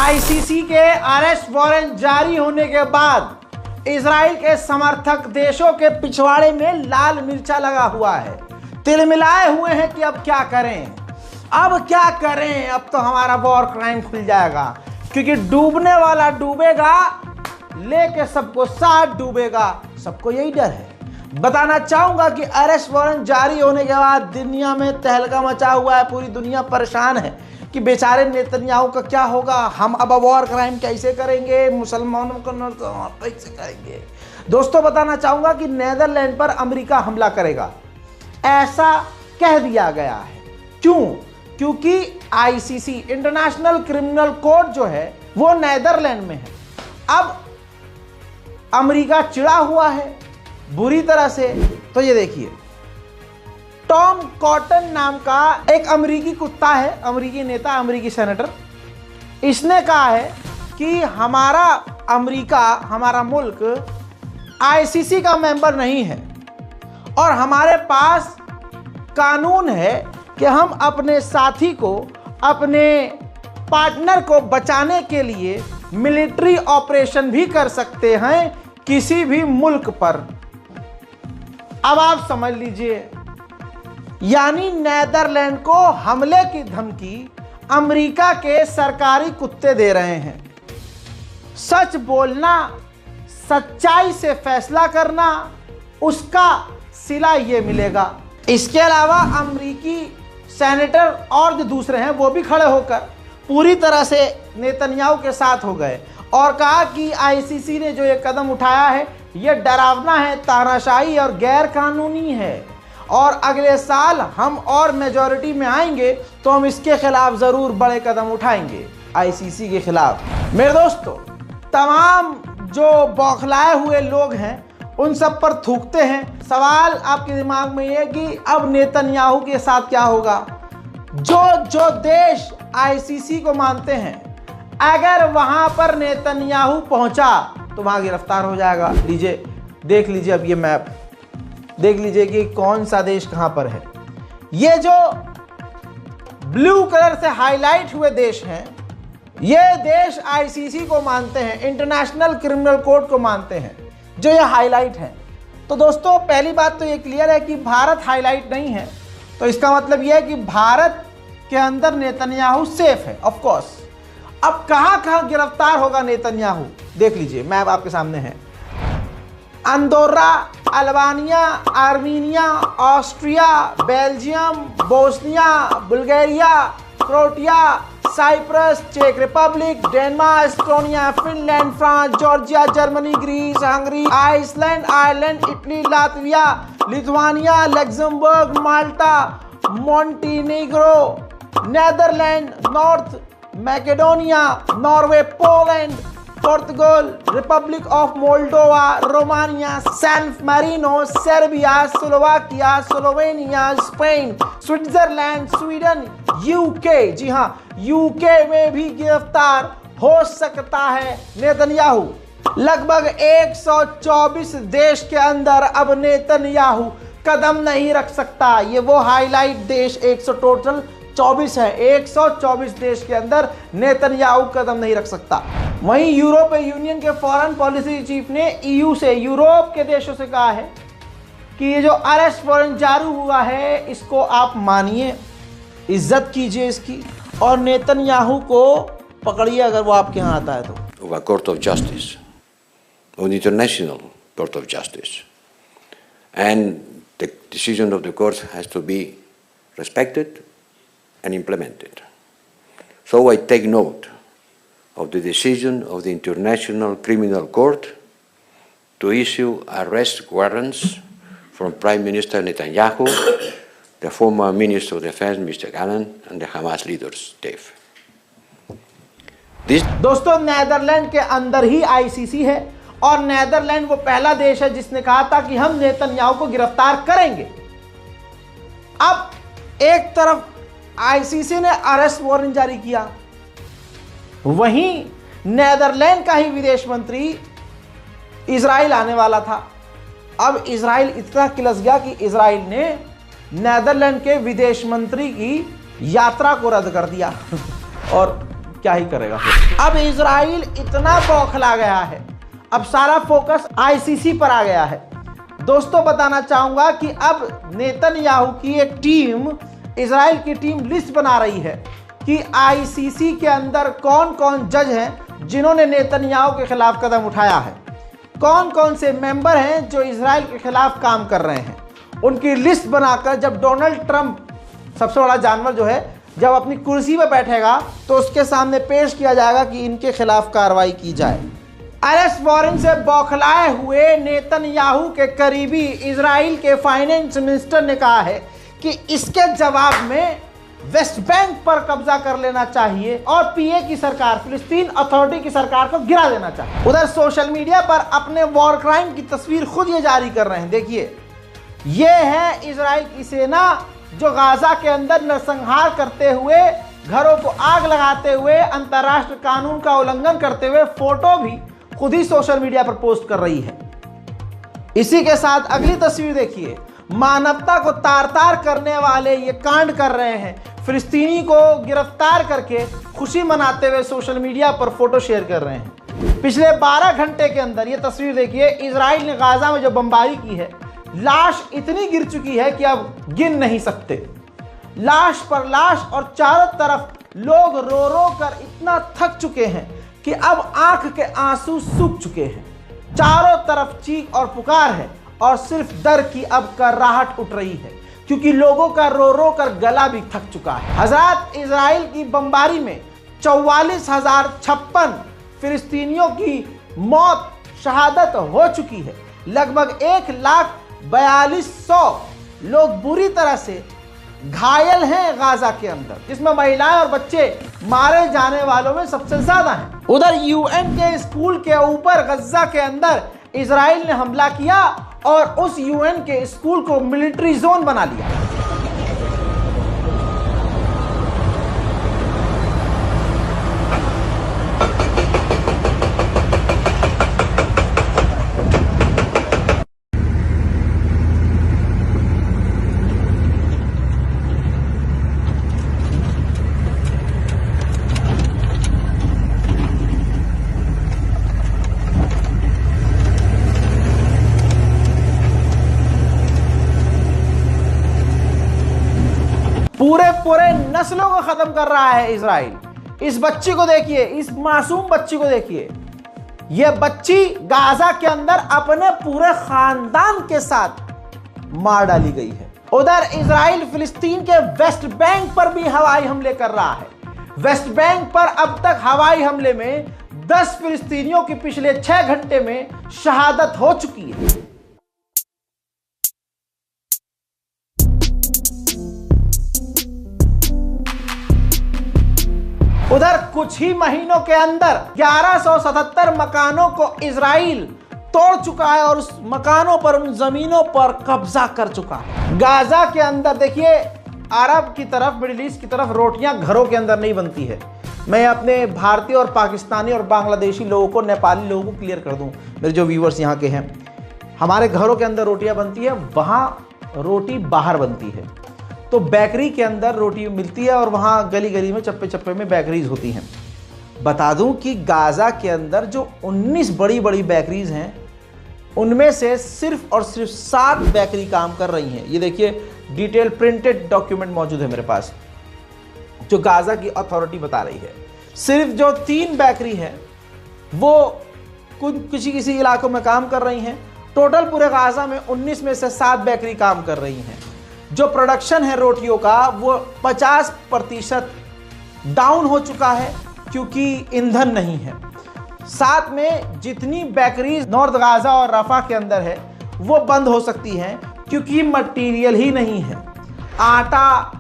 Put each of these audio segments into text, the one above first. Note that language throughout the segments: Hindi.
आईसीसी के अरेस्ट वारंट जारी होने के बाद इजराइल के समर्थक देशों के पिछवाड़े में लाल मिर्चा लगा हुआ है, तिलमिलाए हुए हैं कि अब क्या करें, अब क्या करें, अब तो हमारा वॉर क्राइम खुल जाएगा, क्योंकि डूबने वाला डूबेगा, लेके सबको साथ डूबेगा, सबको यही डर है। बताना चाहूंगा कि अरेस्ट वारंट जारी होने के बाद दुनिया में तहलका मचा हुआ है, पूरी दुनिया परेशान है कि बेचारे नेतन्याहू का क्या होगा, हम अब वॉर क्राइम कैसे करेंगे, मुसलमानों को कैसे करेंगे। दोस्तों बताना चाहूंगा कि नीदरलैंड पर अमेरिका हमला करेगा, ऐसा कह दिया गया है। क्यों? क्योंकि आईसीसी इंटरनेशनल क्रिमिनल कोर्ट जो है वो नीदरलैंड में है। अब अमेरिका चिढ़ा हुआ है बुरी तरह से। तो ये देखिए, टॉम कॉटन नाम का एक अमेरिकी कुत्ता है, अमेरिकी नेता, अमेरिकी सेनेटर, इसने कहा है कि हमारा अमेरिका, हमारा मुल्क आईसीसी का मेंबर नहीं है और हमारे पास कानून है कि हम अपने साथी को, अपने पार्टनर को बचाने के लिए मिलिट्री ऑपरेशन भी कर सकते हैं किसी भी मुल्क पर। अब आप समझ लीजिए, यानी नीदरलैंड को हमले की धमकी अमेरिका के सरकारी कुत्ते दे रहे हैं। सच बोलना, सच्चाई से फैसला करना, उसका सिला ये मिलेगा। इसके अलावा अमेरिकी सेनेटर और जो दूसरे हैं वो भी खड़े होकर पूरी तरह से नेतन्याहू के साथ हो गए और कहा कि आईसीसी ने जो ये कदम उठाया है ये डरावना है, तानाशाही और गैर कानूनी है, और अगले साल हम और मेजॉरिटी में आएंगे तो हम इसके खिलाफ ज़रूर बड़े कदम उठाएंगे, आईसीसी के खिलाफ। मेरे दोस्तों, तमाम जो बौखलाए हुए लोग हैं उन सब पर थूकते हैं। सवाल आपके दिमाग में ये कि अब नेतन्याहू के साथ क्या होगा। जो देश आईसीसी को मानते हैं, अगर वहां पर नेतन्याहू पहुंचा तो वहां गिरफ्तार हो जाएगा। लीजिए, देख लीजिए अब ये मैप, देख लीजिए कि कौन सा देश कहां पर है। ये जो ब्लू कलर से हाईलाइट हुए देश हैं, ये देश आईसीसी को मानते हैं, इंटरनेशनल क्रिमिनल कोर्ट को मानते हैं, जो ये हाईलाइट है। तो दोस्तों पहली बात तो ये क्लियर है कि भारत हाईलाइट नहीं है, तो इसका मतलब ये है कि भारत के अंदर नेतन्याहू सेफ है। ऑफ कोर्स अब कहां कहां गिरफ्तार होगा नेतन्याहू, देख लीजिए, मैप आपके सामने है। Andorra, Albania, Armenia, Austria, Belgium, Bosnia, Bulgaria, Croatia, Cyprus, चेक Republic, Denmark, Estonia, Finland, France, Georgia, Germany, Greece, Hungary, Iceland, Ireland, Italy, Latvia, Lithuania, Luxembourg, Malta, Montenegro, Netherland, North Macedonia, Norway, Poland, Portugal, Republic of Moldova, Romania, San Marino, Serbia, Slovakia, Slovenia, Spain, Switzerland, Sweden, UK, जी हां, यूके में भी गिरफ्तार हो सकता है नेतन्याहू। लगभग 124 देश के अंदर अब नेतन्याहू कदम नहीं रख सकता। ये वो हाईलाइट देश 100 टोटल 24 है, 124 देश के अंदर नेतन्याहू कदम नहीं रख सकता। वहीं यूरोपीय यूनियन के फॉरेन पॉलिसी चीफ ने ईयू से, यूरोप के देशों से कहा है कि ये जो अरेस्ट वारंट जारी हुआ है इसको आप मानिए, इज्जत कीजिए इसकी, और नेतन्याहू को पकड़िए अगर वो आपके यहाँ आता है तो। A court of justice, an international court of justice, and the decision of the court has to be respected and implemented. So I take note of the decision of the International Criminal Court to issue arrest warrants from Prime Minister Netanyahu, the former Minister of Defense Mr. Gallant, and the Hamas leaders Dave. दोस्तों नीदरलैंड के अंदर ही आईसीसी है और नीदरलैंड वो पहला देश है जिसने कहा था कि हम नेतन्याहू को गिरफ्तार करेंगे। अब एक तरफ आईसीसी ने अरेस्ट वारंट जारी किया, वहीं नीदरलैंड का ही विदेश मंत्री इजराइल आने वाला था। अब इजराइल इतना किलस गया कि इजराइल ने नीदरलैंड के विदेश मंत्री की यात्रा को रद्द कर दिया और क्या ही करेगा। अब इजराइल इतना बौखला गया है, अब सारा फोकस आईसीसी पर आ गया है। दोस्तों बताना चाहूंगा कि अब नेतन्याहू की एक टीम, इजराइल की टीम लिस्ट बना रही है कि आईसीसी के अंदर कौन कौन जज हैं जिन्होंने नेतन्याहू के खिलाफ कदम उठाया है, कौन कौन से मेंबर हैं जो इजराइल के खिलाफ काम कर रहे हैं। उनकी लिस्ट बनाकर जब डोनाल्ड ट्रंप, सबसे बड़ा जानवर जो है, जब अपनी कुर्सी पर बैठेगा तो उसके सामने पेश किया जाएगा कि इनके खिलाफ कार्रवाई की जाए। अरेस्ट वारंट से बौखलाए हुए नेतन्याहू के करीबी इजराइल के फाइनेंस मिनिस्टर ने कहा है कि इसके जवाब में वेस्ट बैंक पर कब्जा कर लेना चाहिए और पीए की सरकार, फिलिस्तीन अथॉरिटी की सरकार को गिरा देना चाहिए। उधर सोशल मीडिया पर अपने वॉर क्राइम की तस्वीर खुद ये जारी कर रहे हैं। देखिए, ये है इजराइल की सेना जो गाजा के अंदर नरसंहार करते हुए, घरों को आग लगाते हुए, अंतर्राष्ट्रीय कानून का उल्लंघन करते हुए फोटो भी खुद ही सोशल मीडिया पर पोस्ट कर रही है। इसी के साथ अगली तस्वीर देखिए, मानवता को तार तार करने वाले ये कांड कर रहे हैं। फिलिस्तीनी को गिरफ्तार करके खुशी मनाते हुए सोशल मीडिया पर फोटो शेयर कर रहे हैं। पिछले 12 घंटे के अंदर ये तस्वीर देखिए, इजराइल ने गाजा में जो बमबारी की है, लाश इतनी गिर चुकी है कि अब गिन नहीं सकते। लाश पर लाश और चारों तरफ लोग रो रो कर इतना थक चुके हैं कि अब आंख के आंसू सूख चुके हैं। चारों तरफ चीख और पुकार है और सिर्फ डर की अब कराहट उठ रही है, क्योंकि लोगों का रो रो कर गला भी थक चुका है। हज़रात, इजराइल की बमबारी में 44,056 फिलिस्तीनियों की मौत, शहादत हो चुकी है। लगभग 1,42,100 लोग बुरी तरह से घायल हैं गाजा के अंदर, जिसमें महिलाएं और बच्चे मारे जाने वालों में सबसे ज्यादा हैं। उधर यूएन के स्कूल के ऊपर गजा के अंदर इजराइल ने हमला किया और उस यूएन के स्कूल को मिलिट्री जोन बना लिया। पूरे नस्लों को खत्म कर रहा है इजराइल। इस बच्ची को देखिए, इस मासूम बच्ची को देखिए। यह बच्ची गाजा के अंदर अपने पूरे खानदान के साथ मार डाली गई है। उधर इजराइल फिलिस्तीन के वेस्ट बैंक पर भी हवाई हमले कर रहा है। वेस्ट बैंक पर अब तक हवाई हमले में 10 फिलिस्तीनियों की पिछले 6 घंटे में शहादत हो चुकी है। उधर कुछ ही महीनों के अंदर 1177 मकानों को इजराइल तोड़ चुका है और उस मकानों पर, उन जमीनों पर कब्जा कर चुका है। गाजा के अंदर देखिए, अरब की तरफ, मिडिल ईस्ट की तरफ रोटियां घरों के अंदर नहीं बनती है। मैं अपने भारतीय और पाकिस्तानी और बांग्लादेशी लोगों को, नेपाली लोगों को क्लियर कर दूं, मेरे जो व्यूवर्स यहाँ के हैं, हमारे घरों के अंदर रोटियां बनती है, वहाँ रोटी बाहर बनती है। तो बेकरी के अंदर रोटी मिलती है और वहाँ गली गली में, चप्पे चप्पे में बेकरीज होती हैं। बता दूं कि गाजा के अंदर जो 19 बड़ी बड़ी बेकरीज हैं, उनमें से सिर्फ और सिर्फ 7 बेकरी काम कर रही हैं। ये देखिए, डिटेल प्रिंटेड डॉक्यूमेंट मौजूद है मेरे पास, जो गाजा की अथॉरिटी बता रही है। सिर्फ जो 3 बेकरी हैं वो किसी इलाकों में काम कर रही हैं। टोटल पूरे गाजा में 19 में से 7 बेकरी काम कर रही हैं। जो प्रोडक्शन है रोटियों का वो 50% डाउन हो चुका है, क्योंकि ईंधन नहीं है। साथ में जितनी बेकरीज नॉर्थ गाजा और रफा के अंदर है वो बंद हो सकती हैं, क्योंकि मटेरियल ही नहीं है। आटा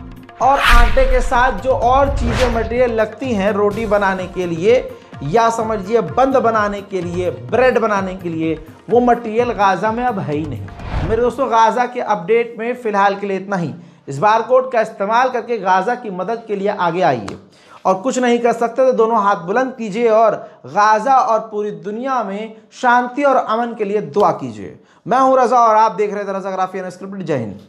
और आटे के साथ जो और चीज़ें मटेरियल लगती हैं रोटी बनाने के लिए, या समझिए बंद बनाने के लिए, ब्रेड बनाने के लिए, वो मटेरियल गाजा में अब है ही नहीं। मेरे दोस्तों, गाजा के अपडेट में फ़िलहाल के लिए इतना ही। इस बारकोड का इस्तेमाल करके गाजा की मदद के लिए आगे आइए, और कुछ नहीं कर सकते तो दोनों हाथ बुलंद कीजिए और गाजा और पूरी दुनिया में शांति और अमन के लिए दुआ कीजिए। मैं हूं रजा और आप देख रहे थे रज़ाग्राफी अनस्क्रिप्टेड। जय हिंद।